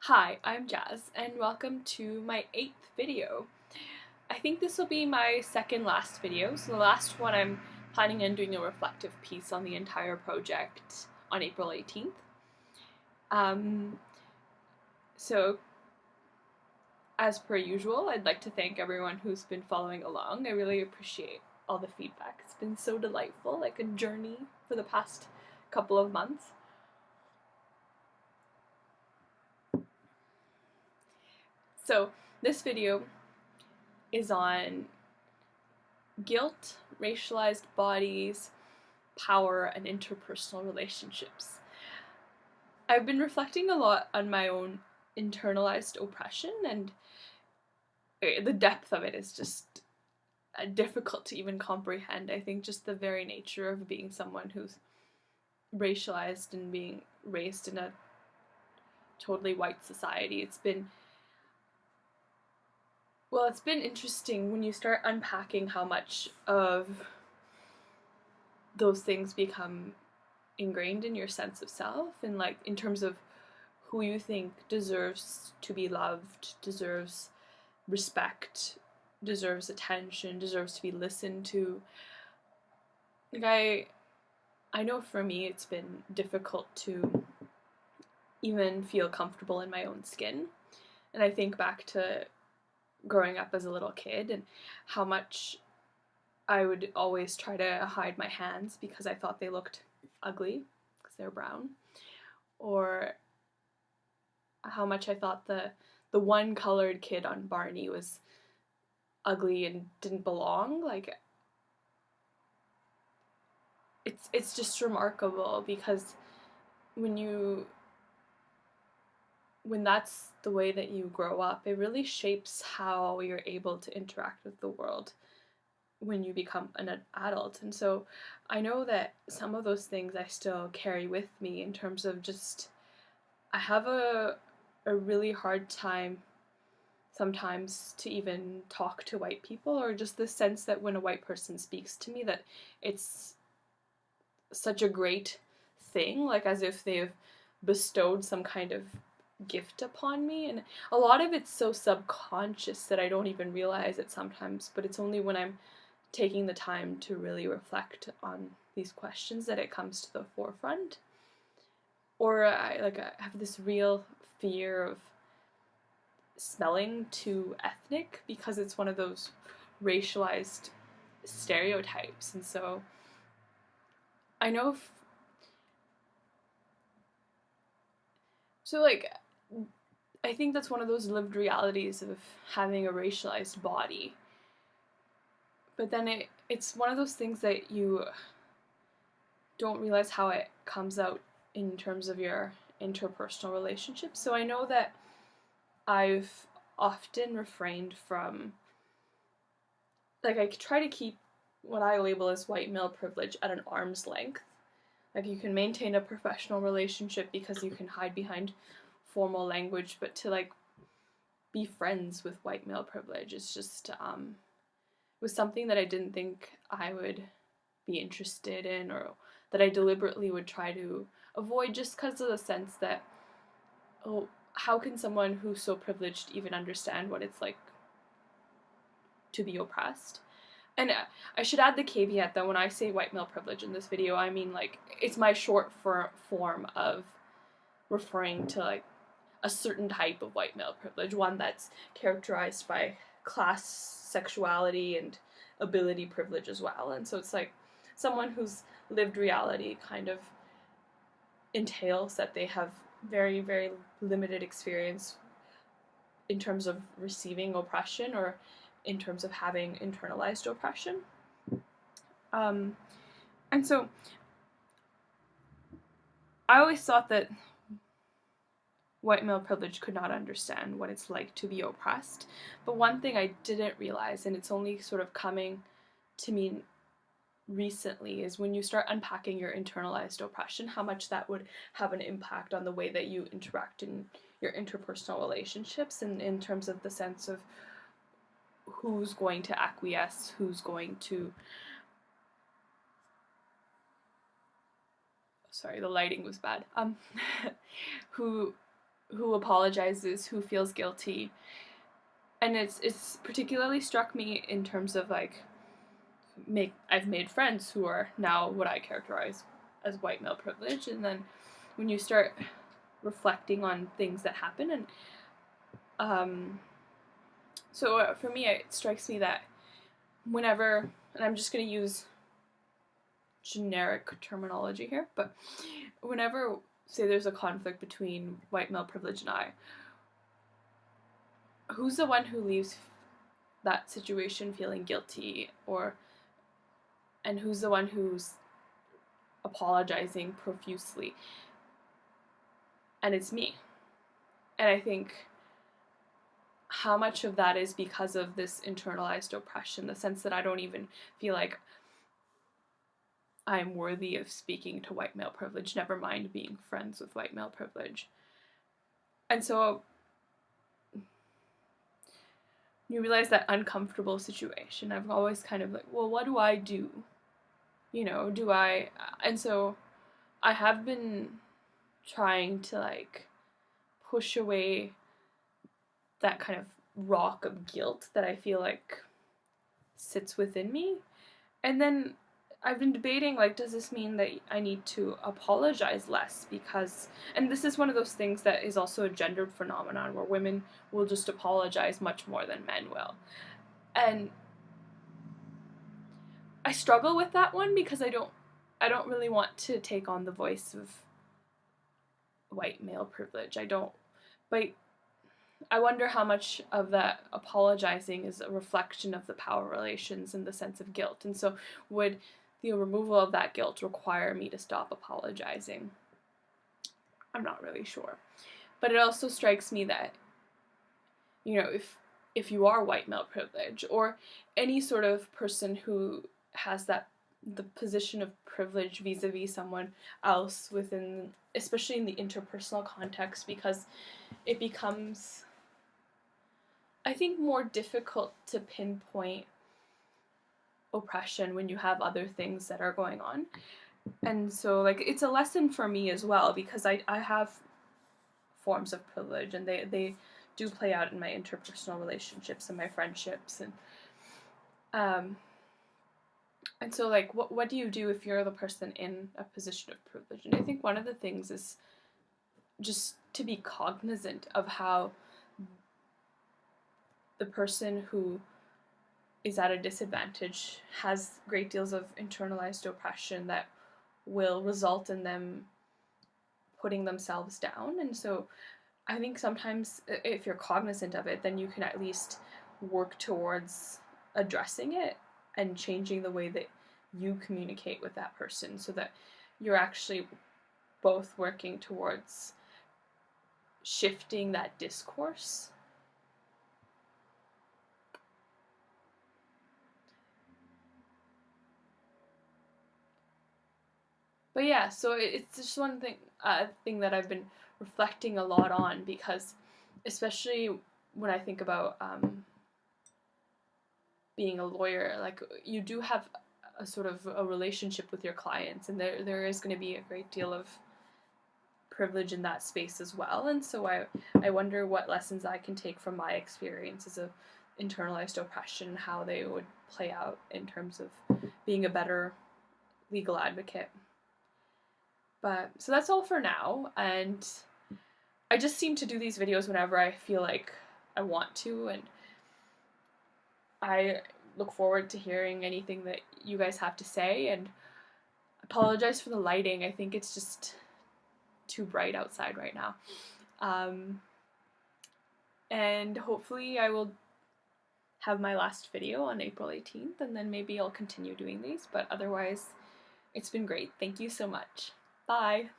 Hi, I'm Jazz, and welcome to my 8th video. I think this will be my second last video, so the last one I'm planning on doing a reflective piece on the entire project on April 18th. So, as per usual, I'd like to thank everyone who's been following along. I really appreciate all the feedback. It's been so delightful, like a journey for the past couple of months. So, this video is on guilt, racialized bodies, power, and interpersonal relationships. I've been reflecting a lot on my own internalized oppression, and the depth of it is just difficult to even comprehend. I think just the very nature of being someone who's racialized and being raised in a totally white society, it's been interesting when you start unpacking how much of those things become ingrained in your sense of self, and like in terms of who you think deserves to be loved, deserves respect, deserves attention, deserves to be listened to. Like I know for me it's been difficult to even feel comfortable in my own skin. And I think back to growing up as a little kid and how much I would always try to hide my hands because I thought they looked ugly because they're brown, or how much I thought the one colored kid on Barney was ugly and didn't belong. Like it's just remarkable because when that's the way that you grow up, it really shapes how you're able to interact with the world when you become an adult. And so I know that some of those things I still carry with me in terms of just I have a really hard time sometimes to even talk to white people, or just the sense that when a white person speaks to me that it's such a great thing, like as if they've bestowed some kind of gift upon me. And a lot of it's so subconscious that I don't even realize it sometimes, but it's only when I'm taking the time to really reflect on these questions that it comes to the forefront. Or I have this real fear of smelling too ethnic because it's one of those racialized stereotypes. And so I know I think that's one of those lived realities of having a racialized body. But then it's one of those things that you don't realize how it comes out in terms of your interpersonal relationships. So I know that I've often refrained from, like, I try to keep what I label as white male privilege at an arm's length. Like, you can maintain a professional relationship because you can hide behind formal language, but to like be friends with white male privilege is just was something that I didn't think I would be interested in, or that I deliberately would try to avoid, just because of the sense that, oh, how can someone who's so privileged even understand what it's like to be oppressed? And I should add the caveat that when I say white male privilege in this video, I mean like it's my short form of referring to like a certain type of white male privilege, one that's characterized by class, sexuality, and ability privilege as well. And so it's like someone whose lived reality kind of entails that they have very, very limited experience in terms of receiving oppression, or in terms of having internalized oppression. And so I always thought that white male privilege could not understand what it's like to be oppressed. But one thing I didn't realize, and it's only sort of coming to me recently, is when you start unpacking your internalized oppression, how much that would have an impact on the way that you interact in your interpersonal relationships, and in terms of the sense of who's going to acquiesce, who's going to... Sorry, the lighting was bad. Who who apologizes, who feels guilty. And it's particularly struck me in terms of like I've made friends who are now what I characterize as white male privilege, and then when you start reflecting on things that happen, and so for me it strikes me that whenever, and I'm just going to use generic terminology here, but whenever, say, there's a conflict between white male privilege and I, who's the one who leaves that situation feeling guilty, and who's the one who's apologizing profusely? And it's me. And I think how much of that is because of this internalized oppression, the sense that I don't even feel like I'm worthy of speaking to white male privilege, never mind being friends with white male privilege. And so you realize that uncomfortable situation. I've always kind of like, well, what do I do? You know, do I? And so I have been trying to like push away that kind of rock of guilt that I feel like sits within me. And then I've been debating, like, does this mean that I need to apologize less? Because, and this is one of those things that is also a gendered phenomenon where women will just apologize much more than men will. And I struggle with that one because I don't really want to take on the voice of white male privilege. But I wonder how much of that apologizing is a reflection of the power relations and the sense of guilt. And so would the removal of that guilt require me to stop apologizing? I'm not really sure. But it also strikes me that, you know, if you are white male privilege, or any sort of person who has the position of privilege vis-a-vis someone else within, especially in the interpersonal context, because it becomes, I think, more difficult to pinpoint oppression when you have other things that are going on. And so, like, it's a lesson for me as well, because I have forms of privilege, and they do play out in my interpersonal relationships and my friendships, and so, like, what do you do if you're the person in a position of privilege? And I think one of the things is just to be cognizant of how the person who is at a disadvantage has great deals of internalized oppression that will result in them putting themselves down. And so I think sometimes if you're cognizant of it, then you can at least work towards addressing it and changing the way that you communicate with that person, so that you're actually both working towards shifting that discourse. But yeah, so it's just one thing that I've been reflecting a lot on, because especially when I think about being a lawyer, like, you do have a sort of a relationship with your clients, and there is going to be a great deal of privilege in that space as well. And so I wonder what lessons I can take from my experiences of internalized oppression, how they would play out in terms of being a better legal advocate. But so that's all for now, and I just seem to do these videos whenever I feel like I want to, and I look forward to hearing anything that you guys have to say. And apologize for the lighting. I think it's just too bright outside right now. And hopefully I will have my last video on April 18th, and then maybe I'll continue doing these, but otherwise it's been great. Thank you so much. Bye!